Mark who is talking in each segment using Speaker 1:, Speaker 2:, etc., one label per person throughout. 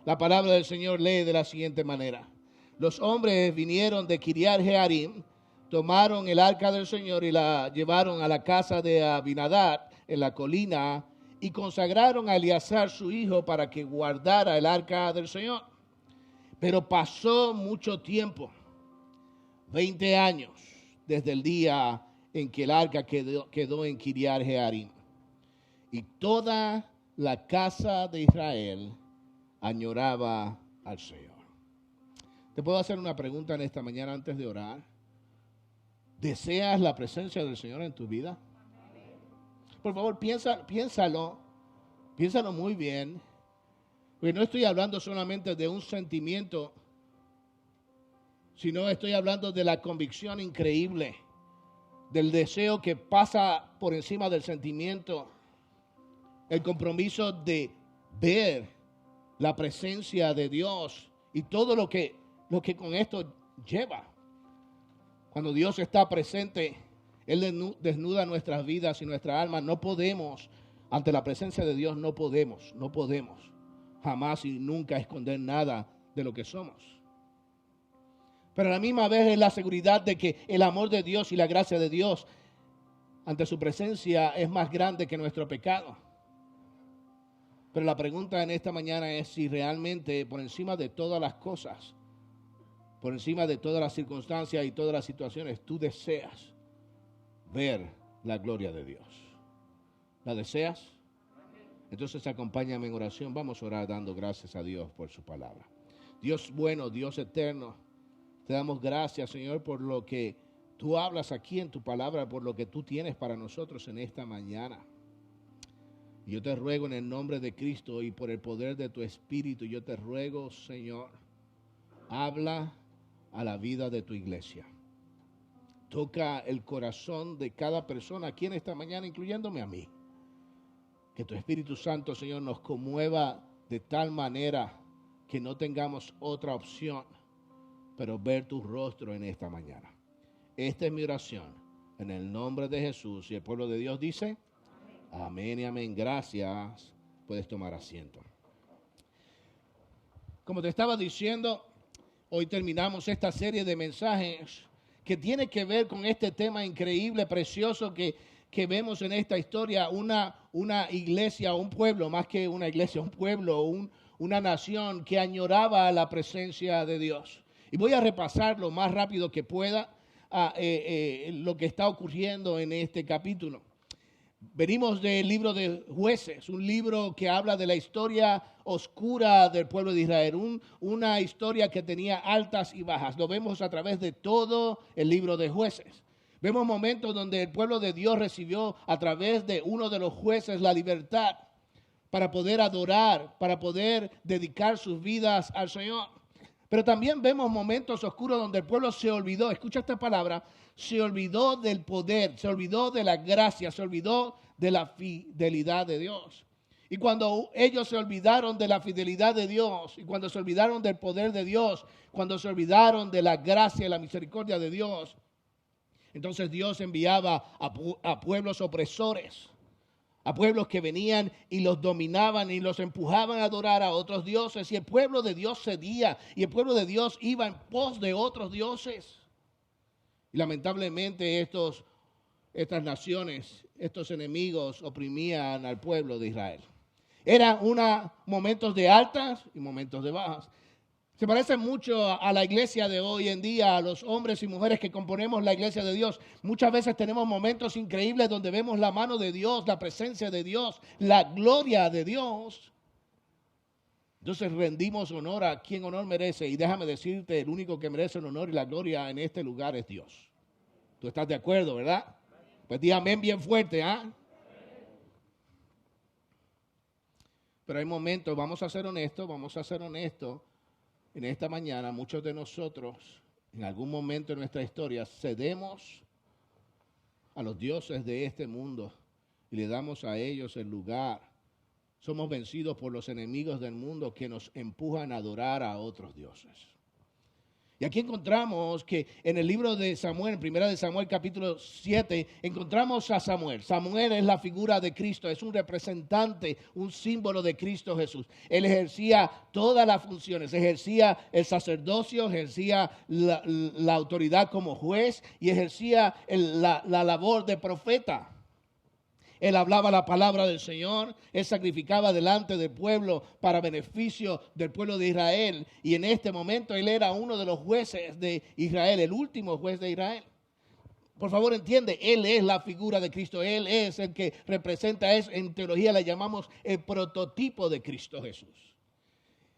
Speaker 1: La palabra del Señor lee de la siguiente manera. Los hombres vinieron de Kiriat Jearim, tomaron el arca del Señor y la llevaron a la casa de Abinadab en la colina y consagraron a Eleazar su hijo para que guardara el arca del Señor. Pero pasó mucho tiempo, 20 años, desde el día en que el arca quedó en Kiriat Jearim. Y toda la casa de Israel añoraba al Señor. Te puedo hacer una pregunta en esta mañana antes de orar. ¿Deseas la presencia del Señor en tu vida? Por favor, piénsalo muy bien. Porque no estoy hablando solamente de un sentimiento, sino estoy hablando de la convicción increíble, del deseo que pasa por encima del sentimiento, el compromiso de ver la presencia de Dios y todo lo que con esto lleva. Cuando Dios está presente, Él desnuda nuestras vidas y nuestra alma. No podemos, ante la presencia de Dios, no podemos jamás y nunca esconder nada de lo que somos. Pero a la misma vez es la seguridad de que el amor de Dios y la gracia de Dios ante su presencia es más grande que nuestro pecado. Pero la pregunta en esta mañana es si realmente por encima de todas las cosas, por encima de todas las circunstancias y todas las situaciones, tú deseas ver la gloria de Dios. ¿La deseas? Entonces acompáñame en oración. Vamos a orar dando gracias a Dios por su palabra. Dios bueno, Dios eterno, te damos gracias, Señor, por lo que tú hablas aquí en tu palabra, por lo que tú tienes para nosotros en esta mañana. Yo te ruego en el nombre de Cristo y por el poder de tu Espíritu, yo te ruego, Señor, habla a la vida de tu iglesia. Toca el corazón de cada persona aquí en esta mañana, incluyéndome a mí. Que tu Espíritu Santo, Señor, nos conmueva de tal manera que no tengamos otra opción, pero ver tu rostro en esta mañana. Esta es mi oración, en el nombre de Jesús. Y el pueblo de Dios dice, amén y amén. Gracias. Puedes tomar asiento. Como te estaba diciendo, hoy terminamos esta serie de mensajes que tiene que ver con este tema increíble, precioso que vemos en esta historia, una iglesia, un pueblo, más que una iglesia, un pueblo, una nación que añoraba la presencia de Dios. Y voy a repasar lo más rápido que pueda lo que está ocurriendo en este capítulo. Venimos del libro de Jueces, un libro que habla de la historia oscura del pueblo de Israel, una historia que tenía altas y bajas. Lo vemos a través de todo el libro de Jueces. Vemos momentos donde el pueblo de Dios recibió a través de uno de los jueces la libertad para poder adorar, para poder dedicar sus vidas al Señor. Pero también vemos momentos oscuros donde el pueblo se olvidó, escucha esta palabra, se olvidó del poder, se olvidó de la gracia, se olvidó de la fidelidad de Dios. Y cuando ellos se olvidaron de la fidelidad de Dios, y cuando se olvidaron del poder de Dios, cuando se olvidaron de la gracia y la misericordia de Dios, entonces Dios enviaba a pueblos opresores, a pueblos que venían y los dominaban y los empujaban a adorar a otros dioses. Y el pueblo de Dios cedía y el pueblo de Dios iba en pos de otros dioses. Y lamentablemente estas naciones, estos enemigos oprimían al pueblo de Israel. Eran momentos de altas y momentos de bajas. Se parece mucho a la iglesia de hoy en día, a los hombres y mujeres que componemos la iglesia de Dios. Muchas veces tenemos momentos increíbles donde vemos la mano de Dios, la presencia de Dios, la gloria de Dios. Entonces rendimos honor a quien honor merece. Y déjame decirte, el único que merece el honor y la gloria en este lugar es Dios. ¿Tú estás de acuerdo, verdad? Pues di amén bien fuerte, ¿ah? Pero hay momentos, vamos a ser honestos. En esta mañana, muchos de nosotros, en algún momento de nuestra historia, cedemos a los dioses de este mundo y le damos a ellos el lugar. Somos vencidos por los enemigos del mundo que nos empujan a adorar a otros dioses. Y aquí encontramos que en el libro de Samuel, en primera de Samuel capítulo 7, encontramos a Samuel. Samuel es la figura de Cristo, es un representante, un símbolo de Cristo Jesús. Él ejercía todas las funciones, ejercía el sacerdocio, ejercía la autoridad como juez y ejercía la labor de profeta. Él hablaba la palabra del Señor, él sacrificaba delante del pueblo para beneficio del pueblo de Israel. Y en este momento él era uno de los jueces de Israel, el último juez de Israel. Por favor, entiende, él es la figura de Cristo, él es el que representa, en teología le llamamos el prototipo de Cristo Jesús.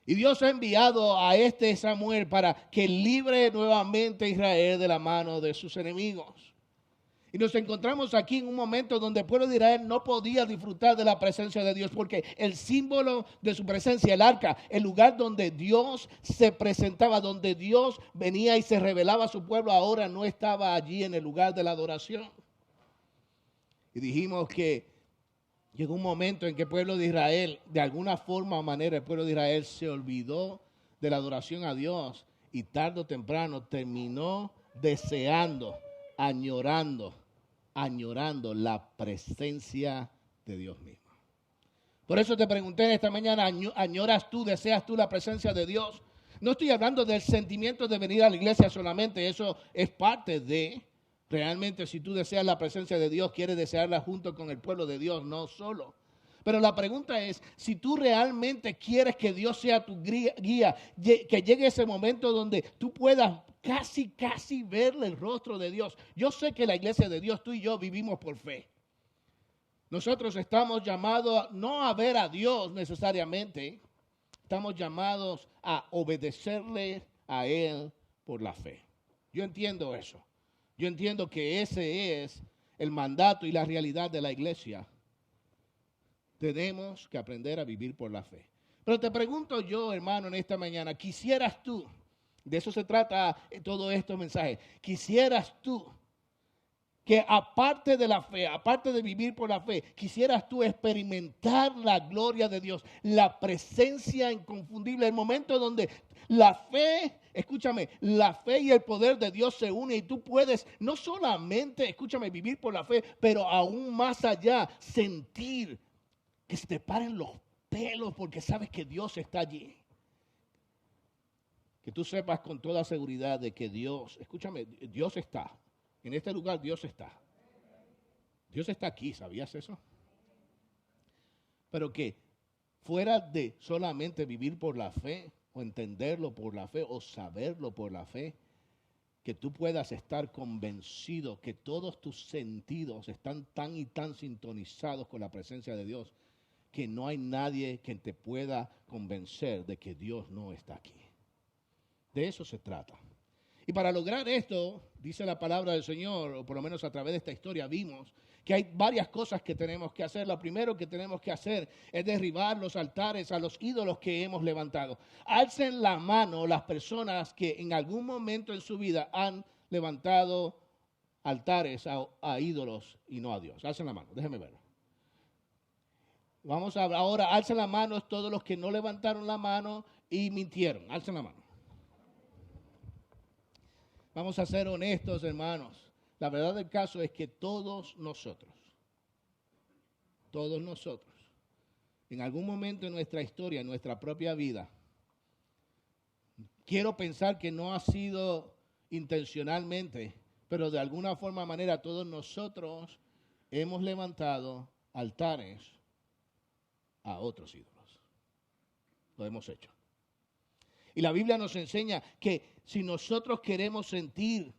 Speaker 1: Y Dios ha enviado a este Samuel para que libre nuevamente a Israel de la mano de sus enemigos. Y nos encontramos aquí en un momento donde el pueblo de Israel no podía disfrutar de la presencia de Dios porque el símbolo de su presencia, el arca, el lugar donde Dios se presentaba, donde Dios venía y se revelaba a su pueblo, ahora no estaba allí en el lugar de la adoración. Y dijimos que llegó un momento en que el pueblo de Israel, de alguna forma o manera, el pueblo de Israel se olvidó de la adoración a Dios y tarde o temprano terminó deseando, añorando la presencia de Dios mismo. Por eso te pregunté esta mañana, ¿añoras tú, deseas tú la presencia de Dios? No estoy hablando del sentimiento de venir a la iglesia solamente, eso es parte de, realmente si tú deseas la presencia de Dios, quieres desearla junto con el pueblo de Dios, no solo. Pero la pregunta es, si tú realmente quieres que Dios sea tu guía, que llegue ese momento donde tú puedas casi verle el rostro de Dios. Yo sé que la iglesia de Dios, tú y yo vivimos por fe. Nosotros estamos llamados no a ver a Dios necesariamente, estamos llamados a obedecerle a Él por la fe. Yo entiendo eso. Yo entiendo que ese es el mandato y la realidad de la iglesia. Tenemos que aprender a vivir por la fe. Pero te pregunto yo, hermano, en esta mañana, ¿quisieras tú? De eso se trata todo estos mensajes. ¿Quisieras tú que aparte de la fe, aparte de vivir por la fe, quisieras tú experimentar la gloria de Dios, la presencia inconfundible, el momento donde la fe, escúchame, la fe y el poder de Dios se unen y tú puedes no solamente, escúchame, vivir por la fe, pero aún más allá, sentir que se te paren los pelos porque sabes que Dios está allí. Que tú sepas con toda seguridad de que Dios, escúchame, Dios está. En este lugar Dios está. Dios está aquí, ¿sabías eso? Pero que fuera de solamente vivir por la fe, o entenderlo por la fe, o saberlo por la fe, que tú puedas estar convencido que todos tus sentidos están tan y tan sintonizados con la presencia de Dios, que no hay nadie que te pueda convencer de que Dios no está aquí. De eso se trata. Y para lograr esto, dice la palabra del Señor, o por lo menos a través de esta historia vimos, que hay varias cosas que tenemos que hacer. Lo primero que tenemos que hacer es derribar los altares a los ídolos que hemos levantado. Alcen la mano las personas que en algún momento en su vida han levantado altares a ídolos y no a Dios. Alcen la mano, déjenme verlo. Vamos a ahora, alcen la mano todos los que no levantaron la mano y mintieron. Alcen la mano. Vamos a ser honestos, hermanos. La verdad del caso es que todos nosotros, en algún momento en nuestra historia, en nuestra propia vida, quiero pensar que no ha sido intencionalmente, pero de alguna forma, manera, todos nosotros hemos levantado altares a otros ídolos. Lo hemos hecho. Y la Biblia nos enseña que si nosotros queremos sentir,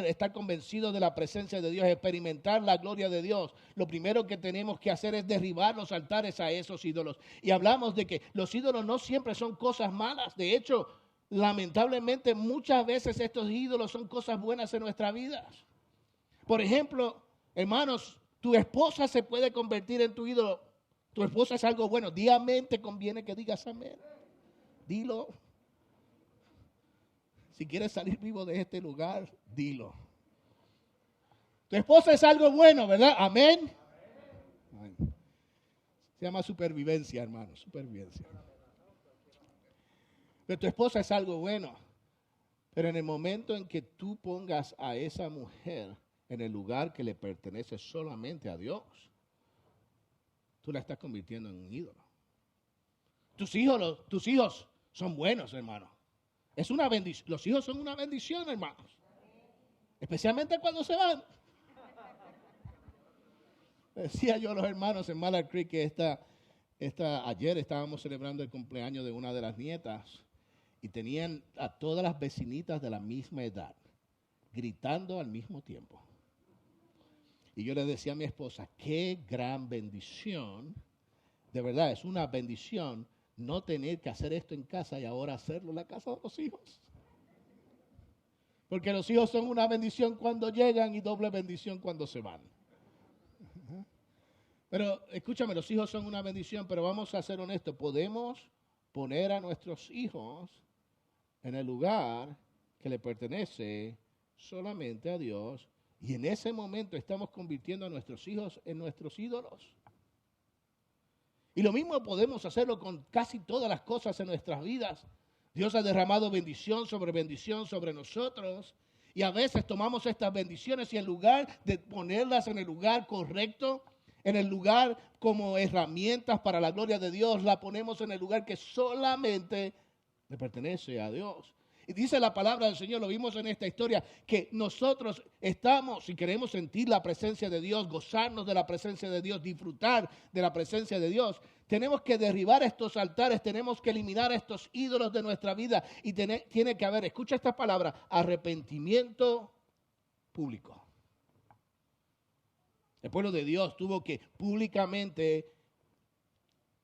Speaker 1: estar convencidos de la presencia de Dios, experimentar la gloria de Dios, lo primero que tenemos que hacer es derribar los altares a esos ídolos. Y hablamos de que los ídolos no siempre son cosas malas. De hecho, lamentablemente muchas veces estos ídolos son cosas buenas en nuestra vida. Por ejemplo, hermanos, tu esposa se puede convertir en tu ídolo. Tu esposa es algo bueno. Dígame, te conviene que digas amén. Dilo. Si quieres salir vivo de este lugar, dilo. Tu esposa es algo bueno, ¿verdad? Amén. Amén. Se llama supervivencia, hermano, supervivencia. Pero tu esposa es algo bueno. Pero en el momento en que tú pongas a esa mujer en el lugar que le pertenece solamente a Dios, tú la estás convirtiendo en un ídolo. Tus hijos son buenos, hermano. Es una bendición. Los hijos son una bendición, hermanos. Especialmente cuando se van. Decía yo a los hermanos en Mallard Creek que ayer estábamos celebrando el cumpleaños de una de las nietas y tenían a todas las vecinitas de la misma edad gritando al mismo tiempo. Y yo le decía a mi esposa, qué gran bendición, de verdad es una bendición no tener que hacer esto en casa y ahora hacerlo en la casa de los hijos. Porque los hijos son una bendición cuando llegan y doble bendición cuando se van. Pero escúchame, los hijos son una bendición, pero vamos a ser honestos, podemos poner a nuestros hijos en el lugar que le pertenece solamente a Dios, y en ese momento estamos convirtiendo a nuestros hijos en nuestros ídolos. Y lo mismo podemos hacerlo con casi todas las cosas en nuestras vidas. Dios ha derramado bendición sobre nosotros, y a veces tomamos estas bendiciones y en lugar de ponerlas en el lugar correcto, en el lugar como herramientas para la gloria de Dios, la ponemos en el lugar que solamente le pertenece a Dios. Y dice la palabra del Señor, lo vimos en esta historia, que nosotros estamos, si queremos sentir la presencia de Dios, gozarnos de la presencia de Dios, disfrutar de la presencia de Dios, tenemos que derribar estos altares, tenemos que eliminar estos ídolos de nuestra vida y tiene que haber, escucha esta palabra, arrepentimiento público. El pueblo de Dios tuvo que públicamente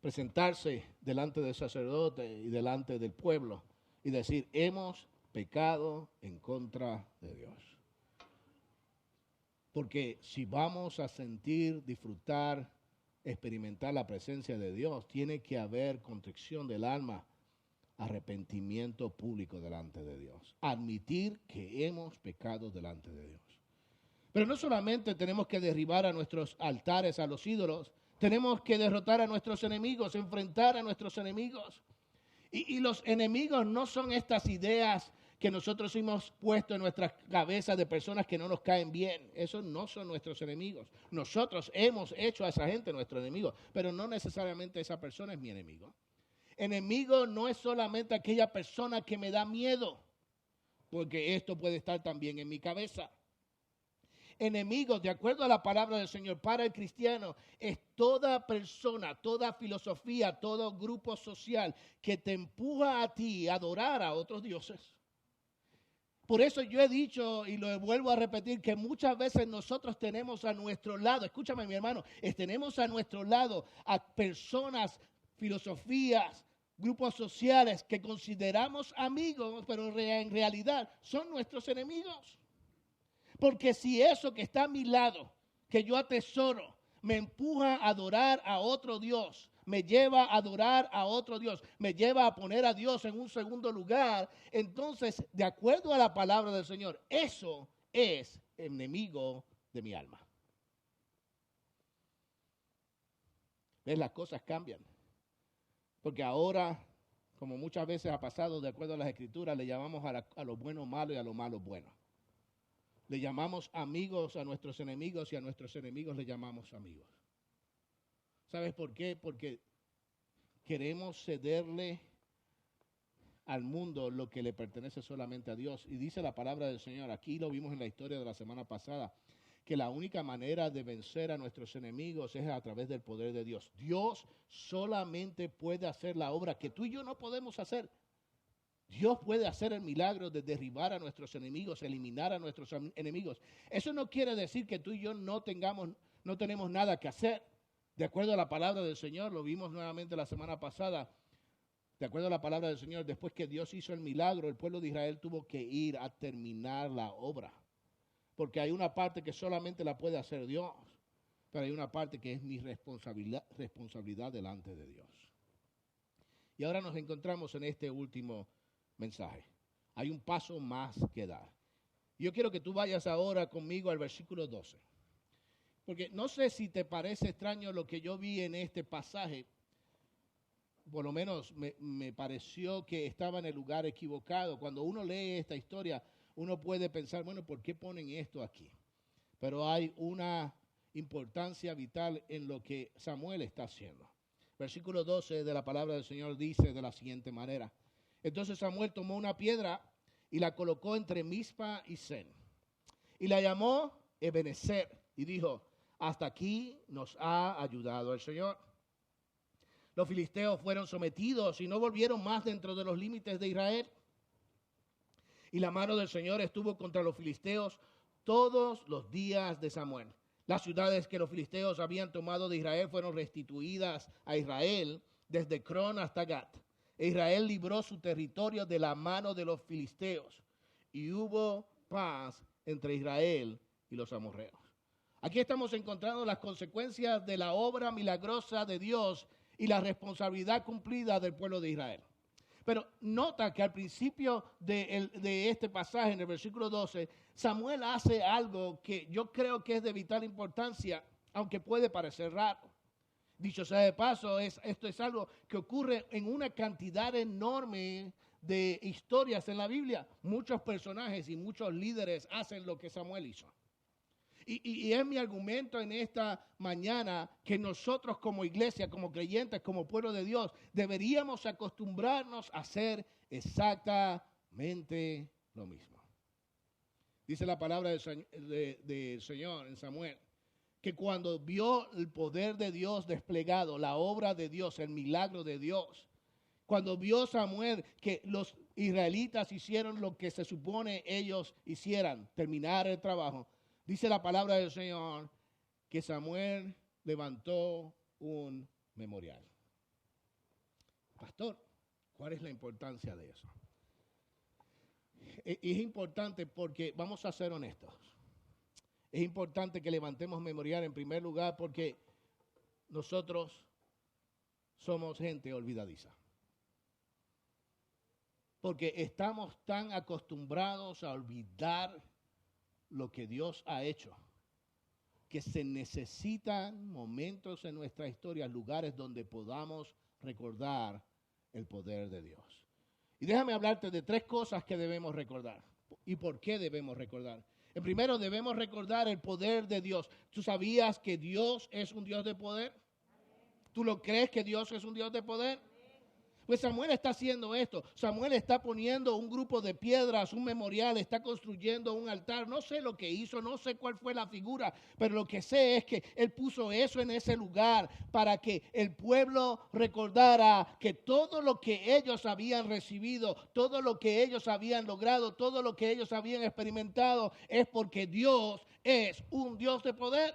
Speaker 1: presentarse delante del sacerdote y delante del pueblo y decir, hemos pecado en contra de Dios. Porque si vamos a sentir, disfrutar, experimentar la presencia de Dios, tiene que haber contrición del alma, arrepentimiento público delante de Dios. Admitir que hemos pecado delante de Dios. Pero no solamente tenemos que derribar a nuestros altares, a los ídolos, tenemos que derrotar a nuestros enemigos, enfrentar a nuestros enemigos. Y los enemigos no son estas ideas que nosotros hemos puesto en nuestras cabezas de personas que no nos caen bien. Esos no son nuestros enemigos. Nosotros hemos hecho a esa gente nuestro enemigo, pero no necesariamente esa persona es mi enemigo. Enemigo no es solamente aquella persona que me da miedo, porque esto puede estar también en mi cabeza. Enemigos, de acuerdo a la palabra del Señor, para el cristiano, es toda persona, toda filosofía, todo grupo social que te empuja a ti a adorar a otros dioses. Por eso yo he dicho y lo vuelvo a repetir que muchas veces nosotros tenemos a nuestro lado, escúchame mi hermano, tenemos a nuestro lado a personas, filosofías, grupos sociales que consideramos amigos, pero en realidad son nuestros enemigos. Porque si eso que está a mi lado, que yo atesoro, me empuja a adorar a otro Dios, me lleva a adorar a otro Dios, me lleva a poner a Dios en un segundo lugar, entonces, de acuerdo a la palabra del Señor, eso es enemigo de mi alma. ¿Ves? Las cosas cambian. Porque ahora, como muchas veces ha pasado, de acuerdo a las Escrituras, le llamamos a lo bueno malo y a lo malo bueno. Le llamamos amigos a nuestros enemigos y a nuestros enemigos le llamamos amigos. ¿Sabes por qué? Porque queremos cederle al mundo lo que le pertenece solamente a Dios. Y dice la palabra del Señor, aquí lo vimos en la historia de la semana pasada, que la única manera de vencer a nuestros enemigos es a través del poder de Dios. Dios solamente puede hacer la obra que tú y yo no podemos hacer. Dios puede hacer el milagro de derribar a nuestros enemigos, eliminar a nuestros enemigos. Eso no quiere decir que tú y yo no tenemos nada que hacer. De acuerdo a la palabra del Señor, lo vimos nuevamente la semana pasada. De acuerdo a la palabra del Señor, después que Dios hizo el milagro, el pueblo de Israel tuvo que ir a terminar la obra. Porque hay una parte que solamente la puede hacer Dios, pero hay una parte que es mi responsabilidad delante de Dios. Y ahora nos encontramos en este último mensaje. Hay un paso más que dar. Yo quiero que tú vayas ahora conmigo al versículo 12. Porque no sé si te parece extraño lo que yo vi en este pasaje, por lo menos me pareció que estaba en el lugar equivocado. Cuando uno lee esta historia, uno puede pensar, bueno, ¿por qué ponen esto aquí? Pero hay una importancia vital en lo que Samuel está haciendo. Versículo 12 de la palabra del Señor dice de la siguiente manera. Entonces Samuel tomó una piedra y la colocó entre Mizpa y Sen. Y la llamó Ebenezer y dijo, hasta aquí nos ha ayudado el Señor. Los filisteos fueron sometidos y no volvieron más dentro de los límites de Israel. Y la mano del Señor estuvo contra los filisteos todos los días de Samuel. Las ciudades que los filisteos habían tomado de Israel fueron restituidas a Israel desde Cron hasta Gat. E Israel libró su territorio de la mano de los filisteos y hubo paz entre Israel y los amorreos. Aquí estamos encontrando las consecuencias de la obra milagrosa de Dios y la responsabilidad cumplida del pueblo de Israel. Pero nota que al principio de este pasaje, en el versículo 12, Samuel hace algo que yo creo que es de vital importancia, aunque puede parecer raro. Dicho sea de paso, esto es algo que ocurre en una cantidad enorme de historias en la Biblia. Muchos personajes y muchos líderes hacen lo que Samuel hizo. Y es mi argumento en esta mañana que nosotros como iglesia, como creyentes, como pueblo de Dios, deberíamos acostumbrarnos a hacer exactamente lo mismo. Dice la palabra del Señor en Samuel, que cuando vio el poder de Dios desplegado, la obra de Dios, el milagro de Dios, cuando vio Samuel que los israelitas hicieron lo que se supone ellos hicieran, terminar el trabajo, dice la palabra del Señor que Samuel levantó un memorial. Pastor, ¿cuál es la importancia de eso? Es importante porque, vamos a ser honestos, es importante que levantemos memorial en primer lugar porque nosotros somos gente olvidadiza. Porque estamos tan acostumbrados a olvidar lo que Dios ha hecho, que se necesitan momentos en nuestra historia, lugares donde podamos recordar el poder de Dios. Y déjame hablarte de 3 cosas que debemos recordar. ¿Y por qué debemos recordar? El primero, debemos recordar el poder de Dios. ¿Tú sabías que Dios es un Dios de poder? ¿Tú lo crees que Dios es un Dios de poder? Pues Samuel está haciendo esto. Samuel está poniendo un grupo de piedras, un memorial, está construyendo un altar. No sé lo que hizo, no sé cuál fue la figura, pero lo que sé es que él puso eso en ese lugar para que el pueblo recordara que todo lo que ellos habían recibido, todo lo que ellos habían logrado, todo lo que ellos habían experimentado es porque Dios es un Dios de poder.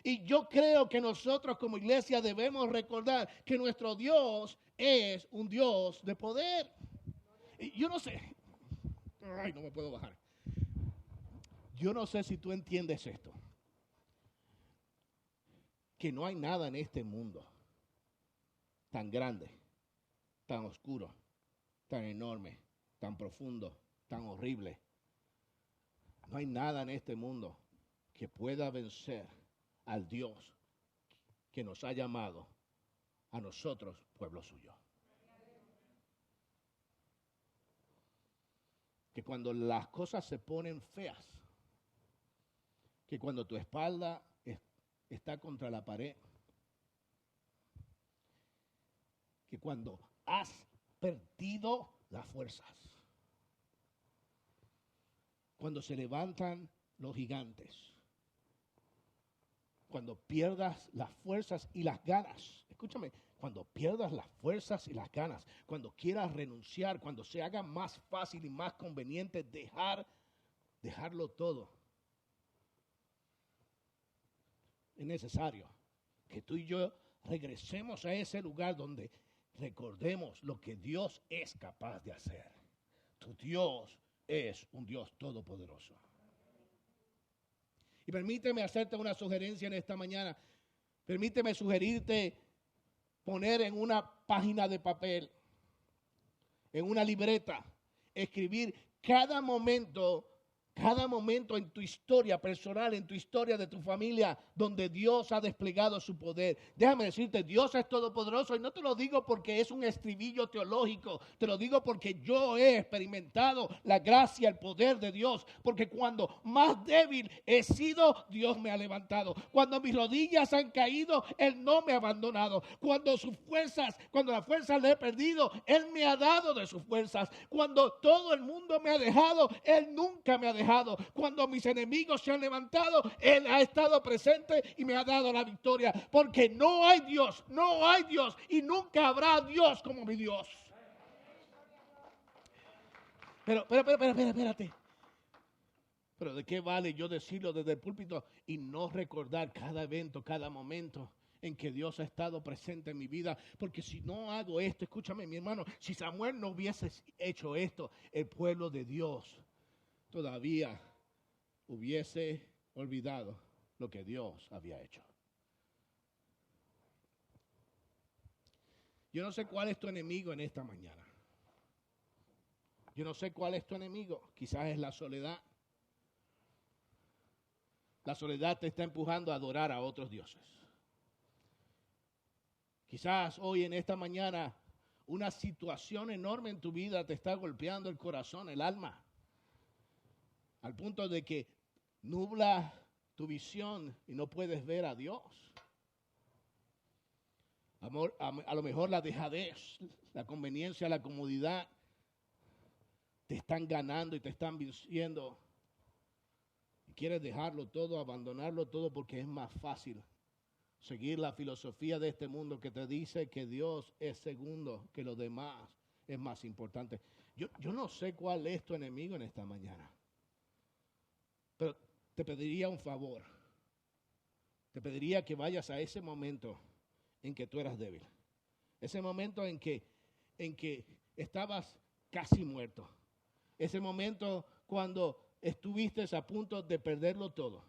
Speaker 1: Y yo creo que nosotros como iglesia debemos recordar que nuestro Dios es un Dios de poder. Y yo no sé, ay, no me puedo bajar. Yo no sé si tú entiendes esto, que no hay nada en este mundo tan grande, tan oscuro, tan enorme, tan profundo, tan horrible. No hay nada en este mundo que pueda vencer al Dios que nos ha llamado a nosotros, pueblo suyo. Que cuando las cosas se ponen feas, que cuando tu espalda está contra la pared, que cuando has perdido las fuerzas, cuando se levantan los gigantes, cuando pierdas las fuerzas y las ganas, escúchame, cuando pierdas las fuerzas y las ganas, cuando quieras renunciar, cuando se haga más fácil y más conveniente dejarlo todo, es necesario que tú y yo regresemos a ese lugar donde recordemos lo que Dios es capaz de hacer. Tu Dios es un Dios todopoderoso. Y permíteme hacerte una sugerencia en esta mañana. Permíteme sugerirte poner en una página de papel, en una libreta, escribir cada momento Cada momento en tu historia personal, en tu historia de tu familia, donde Dios ha desplegado su poder. Déjame decirte, Dios es todopoderoso y no te lo digo porque es un estribillo teológico. Te lo digo porque yo he experimentado la gracia, el poder de Dios. Porque cuando más débil he sido, Dios me ha levantado. Cuando mis rodillas han caído, Él no me ha abandonado. Cuando las fuerzas le he perdido, Él me ha dado de sus fuerzas. Cuando todo el mundo me ha dejado, Él nunca me ha dejado. Cuando mis enemigos se han levantado, Él ha estado presente y me ha dado la victoria. Porque no hay Dios y nunca habrá Dios como mi Dios. Pero, espérate. Pero ¿de qué vale yo decirlo desde el púlpito y no recordar cada evento, cada momento en que Dios ha estado presente en mi vida? Porque si no hago esto, escúchame mi hermano, si Samuel no hubiese hecho esto, el pueblo de Dios todavía hubiese olvidado lo que Dios había hecho. Yo no sé cuál es tu enemigo en esta mañana. Yo no sé cuál es tu enemigo. Quizás es la soledad. La soledad te está empujando a adorar a otros dioses. Quizás hoy en esta mañana una situación enorme en tu vida te está golpeando el corazón, el alma, al punto de que nubla tu visión y no puedes ver a Dios. Amor, a lo mejor la dejadez, la conveniencia, la comodidad te están ganando y te están venciendo. Y quieres dejarlo todo, abandonarlo todo porque es más fácil seguir la filosofía de este mundo que te dice que Dios es segundo, que lo demás es más importante. Yo no sé cuál es tu enemigo en esta mañana. Pero te pediría un favor. Te pediría que vayas a ese momento en que tú eras débil. Ese momento en que estabas casi muerto. Ese momento cuando estuviste a punto de perderlo todo.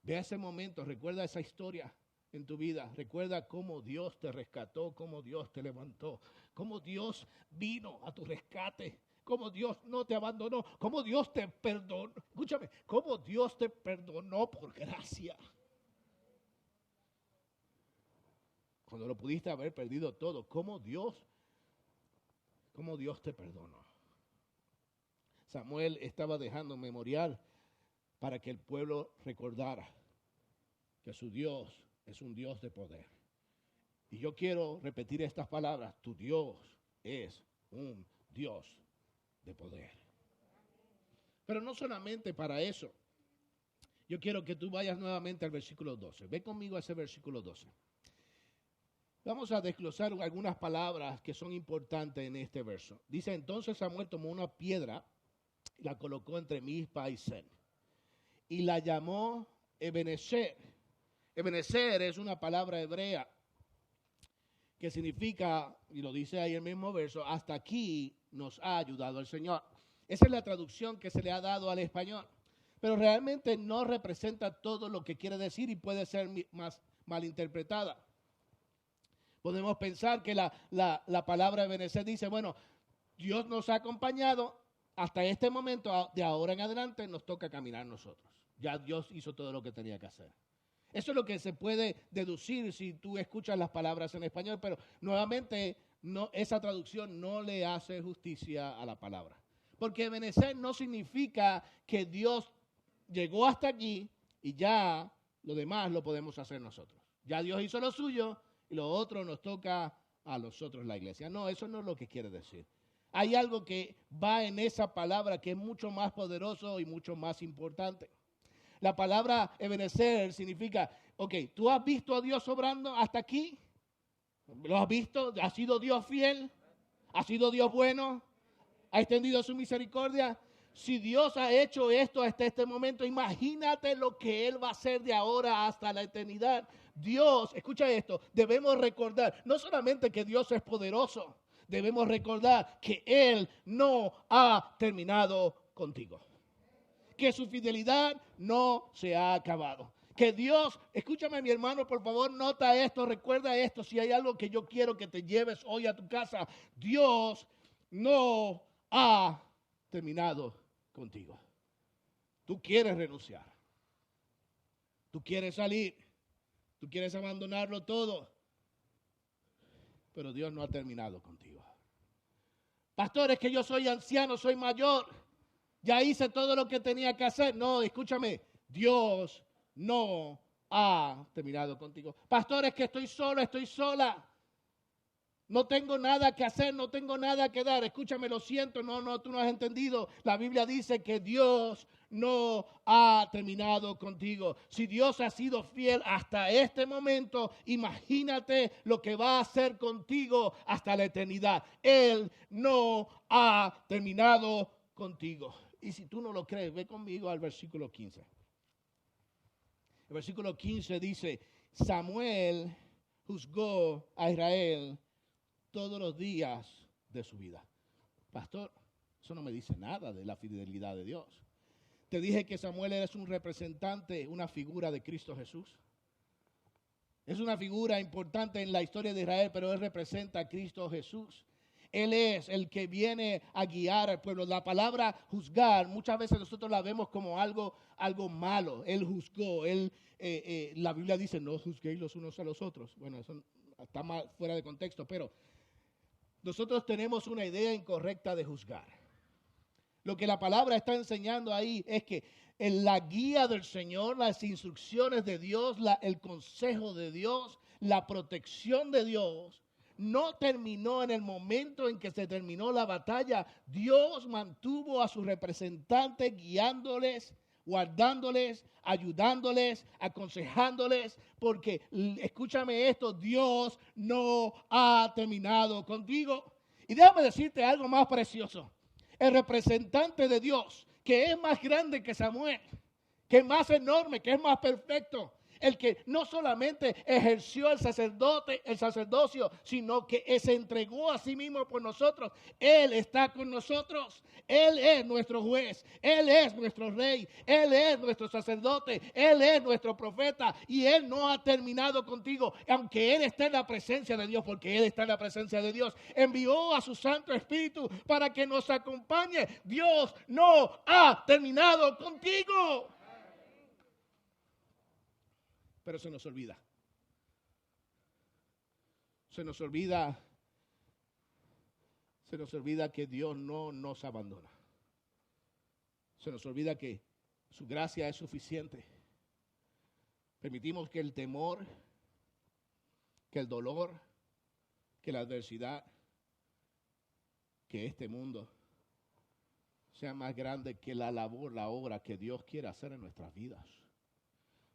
Speaker 1: Ve a ese momento, recuerda esa historia en tu vida. Recuerda cómo Dios te rescató, cómo Dios te levantó, cómo Dios vino a tu rescate. Cómo Dios no te abandonó, cómo Dios te perdonó. Escúchame, cómo Dios te perdonó por gracia. Cuando lo pudiste haber perdido todo, cómo Dios te perdonó. Samuel estaba dejando un memorial para que el pueblo recordara que su Dios es un Dios de poder. Y yo quiero repetir estas palabras: tu Dios es un Dios de poder. Pero no solamente para eso. Yo quiero que tú vayas nuevamente al versículo 12. Ve conmigo a ese versículo 12. Vamos a desglosar algunas palabras que son importantes en este verso. Dice: entonces Samuel tomó una piedra y la colocó entre Mizpa y Sen, y la llamó Ebenezer. Ebenezer es una palabra hebrea que significa, y lo dice ahí el mismo verso, hasta aquí nos ha ayudado el Señor. Esa es la traducción que se le ha dado al español, pero realmente no representa todo lo que quiere decir y puede ser más malinterpretada. Podemos pensar que la palabra Ebenezer dice, bueno, Dios nos ha acompañado hasta este momento, de ahora en adelante nos toca caminar nosotros. Ya Dios hizo todo lo que tenía que hacer. Eso es lo que se puede deducir si tú escuchas las palabras en español, pero nuevamente esa traducción no le hace justicia a la palabra. Porque Ebenezer no significa que Dios llegó hasta aquí y ya lo demás lo podemos hacer nosotros. Ya Dios hizo lo suyo y lo otro nos toca a nosotros, la iglesia. No, eso no es lo que quiere decir. Hay algo que va en esa palabra que es mucho más poderoso y mucho más importante. La palabra Ebenezer significa, ok, ¿tú has visto a Dios obrando hasta aquí? ¿Lo has visto? ¿Ha sido Dios fiel? ¿Ha sido Dios bueno? ¿Ha extendido su misericordia? Si Dios ha hecho esto hasta este momento, imagínate lo que Él va a hacer de ahora hasta la eternidad. Dios, escucha esto, debemos recordar, no solamente que Dios es poderoso, debemos recordar que Él no ha terminado contigo. Que su fidelidad no se ha acabado. Que Dios, escúchame mi hermano, por favor, nota esto, recuerda esto, si hay algo que yo quiero que te lleves hoy a tu casa. Dios no ha terminado contigo. Tú quieres renunciar. Tú quieres salir. Tú quieres abandonarlo todo. Pero Dios no ha terminado contigo. Pastor, es que yo soy anciano, soy mayor. Ya hice todo lo que tenía que hacer. No, escúchame. Dios no ha terminado contigo. Pastor, es que estoy solo, estoy sola. No tengo nada que hacer, no tengo nada que dar. Escúchame, lo siento, no, tú no has entendido. La Biblia dice que Dios no ha terminado contigo. Si Dios ha sido fiel hasta este momento, imagínate lo que va a hacer contigo hasta la eternidad. Él no ha terminado contigo. Y si tú no lo crees, ve conmigo al versículo 15. El versículo 15 dice, Samuel juzgó a Israel todos los días de su vida. Pastor, eso no me dice nada de la fidelidad de Dios. Te dije que Samuel es un representante, una figura de Cristo Jesús. Es una figura importante en la historia de Israel, pero él representa a Cristo Jesús. Él es el que viene a guiar al pueblo. La palabra juzgar, muchas veces nosotros la vemos como algo malo. Él juzgó, la Biblia dice, no juzguéis los unos a los otros. Bueno, eso está más fuera de contexto, pero nosotros tenemos una idea incorrecta de juzgar. Lo que la palabra está enseñando ahí es que en la guía del Señor, las instrucciones de Dios, el consejo de Dios, la protección de Dios, no terminó en el momento en que se terminó la batalla. Dios mantuvo a sus representantes guiándoles, guardándoles, ayudándoles, aconsejándoles, porque escúchame esto, Dios no ha terminado contigo. Y déjame decirte algo más precioso. El representante de Dios, que es más grande que Samuel, que es más enorme, que es más perfecto, el que no solamente ejerció el sacerdocio, sino que se entregó a sí mismo por nosotros. Él está con nosotros. Él es nuestro juez. Él es nuestro rey. Él es nuestro sacerdote. Él es nuestro profeta. Y Él no ha terminado contigo, aunque Él está en la presencia de Dios, porque Él está en la presencia de Dios. Envió a su Santo Espíritu para que nos acompañe. Dios no ha terminado contigo. Pero se nos olvida. Se nos olvida que Dios no nos abandona. Se nos olvida que su gracia es suficiente. Permitimos que el temor, que el dolor, que la adversidad, que este mundo sea más grande que la labor, la obra que Dios quiere hacer en nuestras vidas.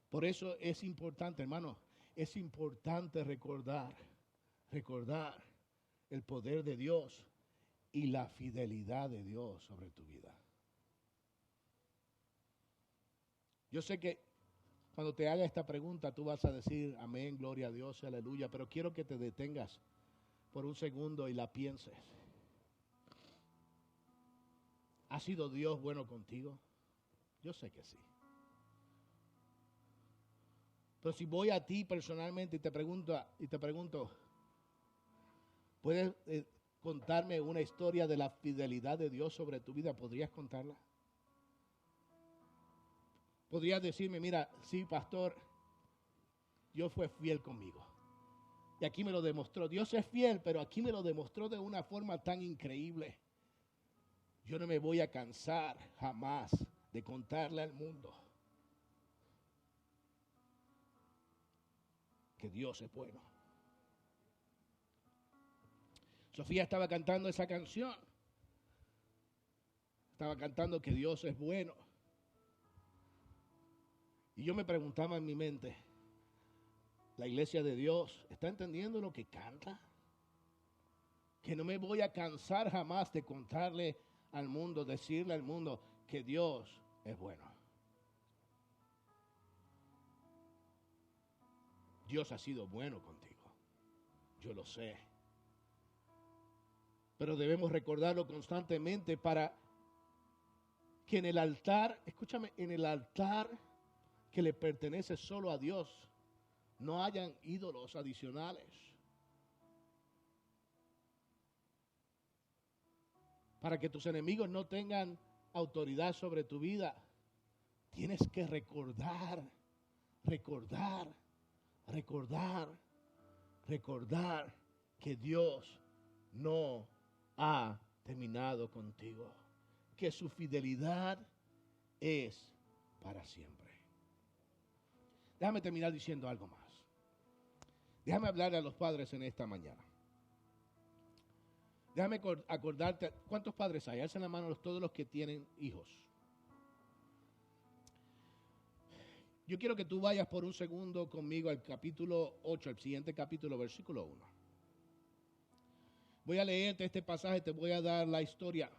Speaker 1: Por eso es importante, hermano, es importante recordar el poder de Dios y la fidelidad de Dios sobre tu vida. Yo sé que cuando te haga esta pregunta tú vas a decir amén, gloria a Dios, aleluya, pero quiero que te detengas por un segundo y la pienses. ¿Ha sido Dios bueno contigo? Yo sé que sí. Pero si voy a ti personalmente y te pregunto, ¿puedes contarme una historia de la fidelidad de Dios sobre tu vida? ¿Podrías contarla? ¿Podrías decirme, mira, sí, pastor, Dios fue fiel conmigo? Y aquí me lo demostró. Dios es fiel, pero aquí me lo demostró de una forma tan increíble. Yo no me voy a cansar jamás de contarle al mundo que Dios es bueno. Sofía estaba cantando esa canción. Estaba cantando que Dios es bueno. Y yo me preguntaba en mi mente, ¿la iglesia de Dios está entendiendo lo que canta? Que no me voy a cansar jamás de contarle al mundo, decirle al mundo que Dios es bueno. Dios ha sido bueno contigo. Yo lo sé. Pero debemos recordarlo constantemente para que en el altar, escúchame, en el altar que le pertenece solo a Dios, no hayan ídolos adicionales. Para que tus enemigos no tengan autoridad sobre tu vida, tienes que recordar que Dios no ha terminado contigo, que su fidelidad es para siempre. Déjame terminar diciendo algo más. Déjame hablarle a los padres en esta mañana. Déjame acordarte, ¿cuántos padres hay? Alcen la mano todos los que tienen hijos. Yo quiero que tú vayas por un segundo conmigo al capítulo 8, el siguiente capítulo, versículo 1. Voy a leerte este pasaje, te voy a dar la historia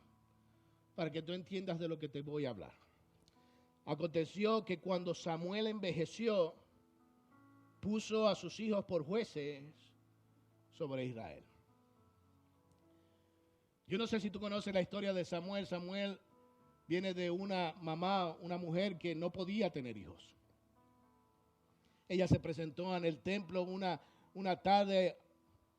Speaker 1: para que tú entiendas de lo que te voy a hablar. Aconteció que cuando Samuel envejeció, puso a sus hijos por jueces sobre Israel. Yo no sé si tú conoces la historia de Samuel. Samuel viene de una mamá, una mujer que no podía tener hijos. Ella se presentó en el templo una tarde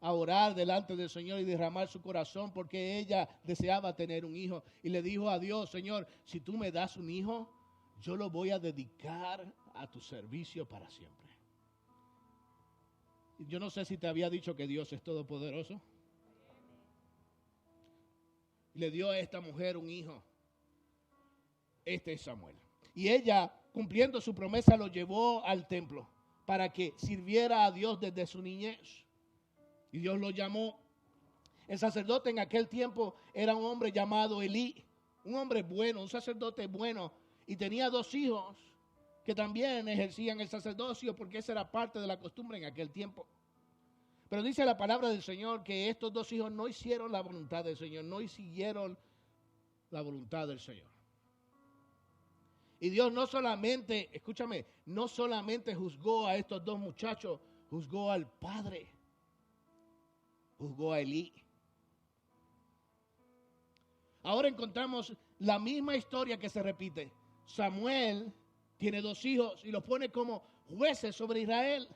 Speaker 1: a orar delante del Señor y derramar su corazón porque ella deseaba tener un hijo. Y le dijo a Dios: Señor, si tú me das un hijo, yo lo voy a dedicar a tu servicio para siempre. Yo no sé si te había dicho que Dios es todopoderoso. Le dio a esta mujer un hijo. Este es Samuel. Y ella, cumpliendo su promesa, lo llevó al templo para que sirviera a Dios desde su niñez. Y Dios lo llamó. El sacerdote en aquel tiempo era un hombre llamado Elí. Un hombre bueno, un sacerdote bueno. Y tenía 2 hijos que también ejercían el sacerdocio porque esa era parte de la costumbre en aquel tiempo. Pero dice la palabra del Señor que estos 2 hijos no hicieron la voluntad del Señor, no siguieron la voluntad del Señor. Y Dios no solamente, escúchame, no solamente juzgó a estos 2 muchachos, juzgó al padre, juzgó a Elí. Ahora encontramos la misma historia que se repite. Samuel tiene 2 hijos y los pone como jueces sobre Israel.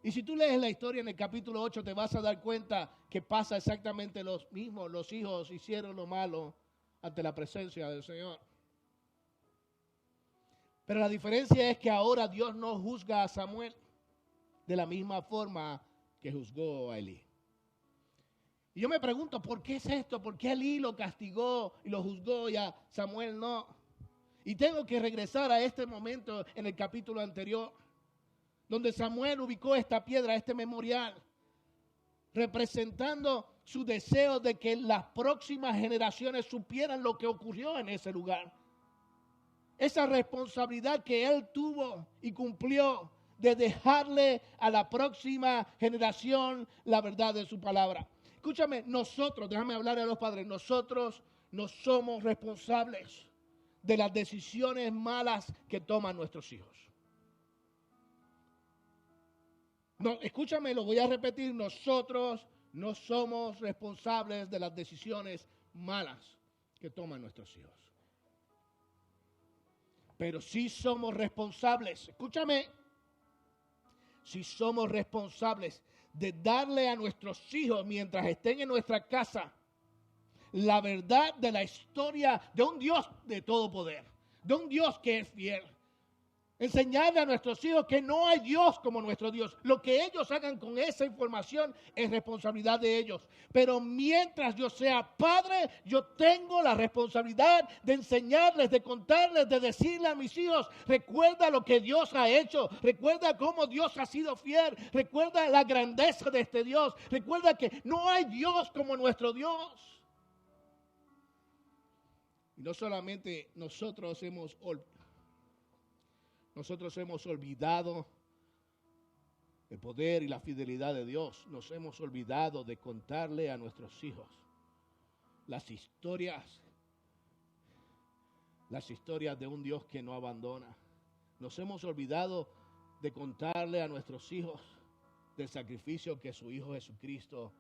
Speaker 1: Y si tú lees la historia en el capítulo 8 te vas a dar cuenta que pasa exactamente lo mismo. Los hijos hicieron lo malo ante la presencia del Señor. Pero la diferencia es que ahora Dios no juzga a Samuel de la misma forma que juzgó a Elí. Y yo me pregunto, ¿por qué es esto? ¿Por qué Elí lo castigó y lo juzgó y a Samuel no? Y tengo que regresar a este momento en el capítulo anterior, donde Samuel ubicó esta piedra, este memorial, representando su deseo de que las próximas generaciones supieran lo que ocurrió en ese lugar. Esa responsabilidad que él tuvo y cumplió de dejarle a la próxima generación la verdad de su palabra. Escúchame, nosotros, déjame hablar a los padres, nosotros no somos responsables de las decisiones malas que toman nuestros hijos. No, escúchame, lo voy a repetir, nosotros no somos responsables de las decisiones malas que toman nuestros hijos. Pero sí somos responsables, escúchame, sí somos responsables de darle a nuestros hijos mientras estén en nuestra casa la verdad de la historia de un Dios de todo poder, de un Dios que es fiel. Enseñarle a nuestros hijos que no hay Dios como nuestro Dios. Lo que ellos hagan con esa información es responsabilidad de ellos. Pero mientras yo sea padre, yo tengo la responsabilidad de enseñarles, de contarles, de decirle a mis hijos: recuerda lo que Dios ha hecho, recuerda cómo Dios ha sido fiel, recuerda la grandeza de este Dios, recuerda que no hay Dios como nuestro Dios. Y no solamente nosotros hemos olvidado el poder y la fidelidad de Dios. Nos hemos olvidado de contarle a nuestros hijos las historias de un Dios que no abandona. Nos hemos olvidado de contarle a nuestros hijos del sacrificio que su Hijo Jesucristo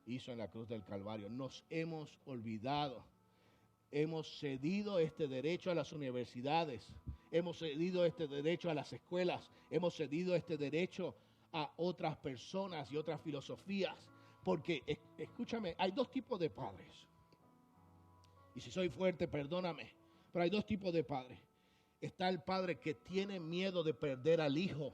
Speaker 1: hizo en la cruz del Calvario. Nos hemos olvidado. Hemos cedido este derecho a las universidades, hemos cedido este derecho a las escuelas, hemos cedido este derecho a otras personas y otras filosofías, porque, escúchame, hay 2 tipos de padres. Y si soy fuerte, perdóname, Pero hay dos tipos de padres. Está el padre que tiene miedo de perder al hijo.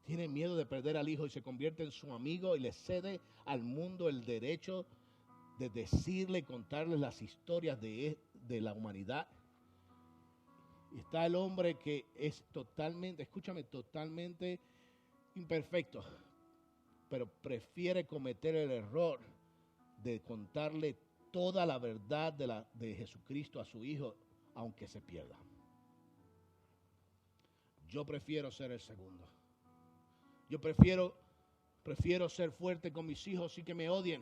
Speaker 1: Tiene miedo de perder al hijo y se convierte en su amigo y le cede al mundo el derecho de decirle y contarle las historias de la humanidad. Y está el hombre que es totalmente, escúchame, totalmente imperfecto, pero prefiere cometer el error de contarle toda la verdad de Jesucristo a su hijo, aunque se pierda. Yo prefiero ser el segundo. Yo prefiero ser fuerte con mis hijos y que me odien,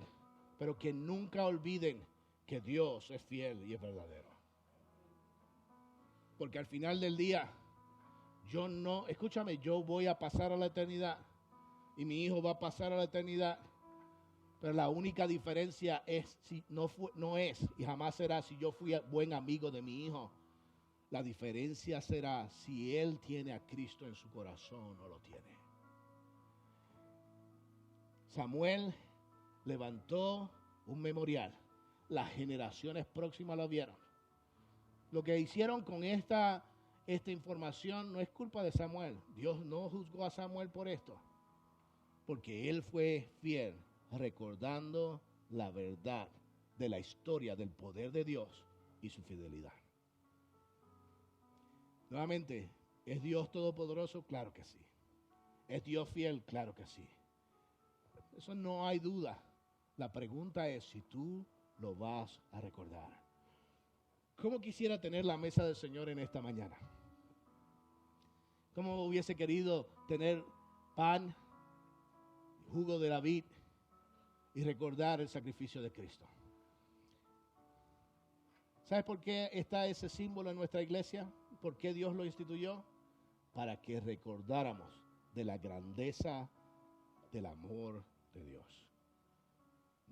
Speaker 1: pero que nunca olviden que Dios es fiel y es verdadero. Porque al final del día, yo voy a pasar a la eternidad y mi hijo va a pasar a la eternidad, pero la única diferencia es no es y jamás será si yo fui buen amigo de mi hijo. La diferencia será si él tiene a Cristo en su corazón o lo tiene. Samuel levantó un memorial. Las generaciones próximas lo vieron. Lo que hicieron con esta información no es culpa de Samuel. Dios no juzgó a Samuel por esto, porque él fue fiel, recordando la verdad de la historia del poder de Dios y su fidelidad. Nuevamente, ¿es Dios todopoderoso? Claro que sí. ¿Es Dios fiel? Claro que sí. Eso no hay duda. La pregunta es si tú lo vas a recordar. ¿Cómo quisiera tener la mesa del Señor en esta mañana? ¿Cómo hubiese querido tener pan, jugo de la vid y recordar el sacrificio de Cristo? ¿Sabes por qué está ese símbolo en nuestra iglesia? ¿Por qué Dios lo instituyó? Para que recordáramos de la grandeza del amor de Dios.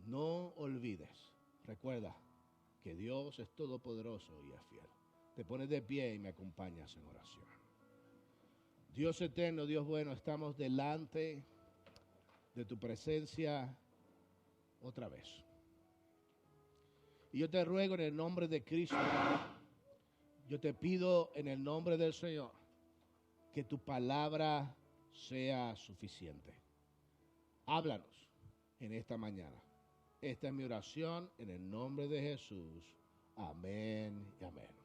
Speaker 1: No olvides, recuerda que Dios es todopoderoso y es fiel. Te pones de pie y me acompañas en oración. Dios eterno, Dios bueno, estamos delante de tu presencia otra vez. Y yo te ruego en el nombre de Cristo, yo te pido en el nombre del Señor, que tu palabra sea suficiente. Háblanos en esta mañana. Esta es mi oración en el nombre de Jesús. Amén y amén.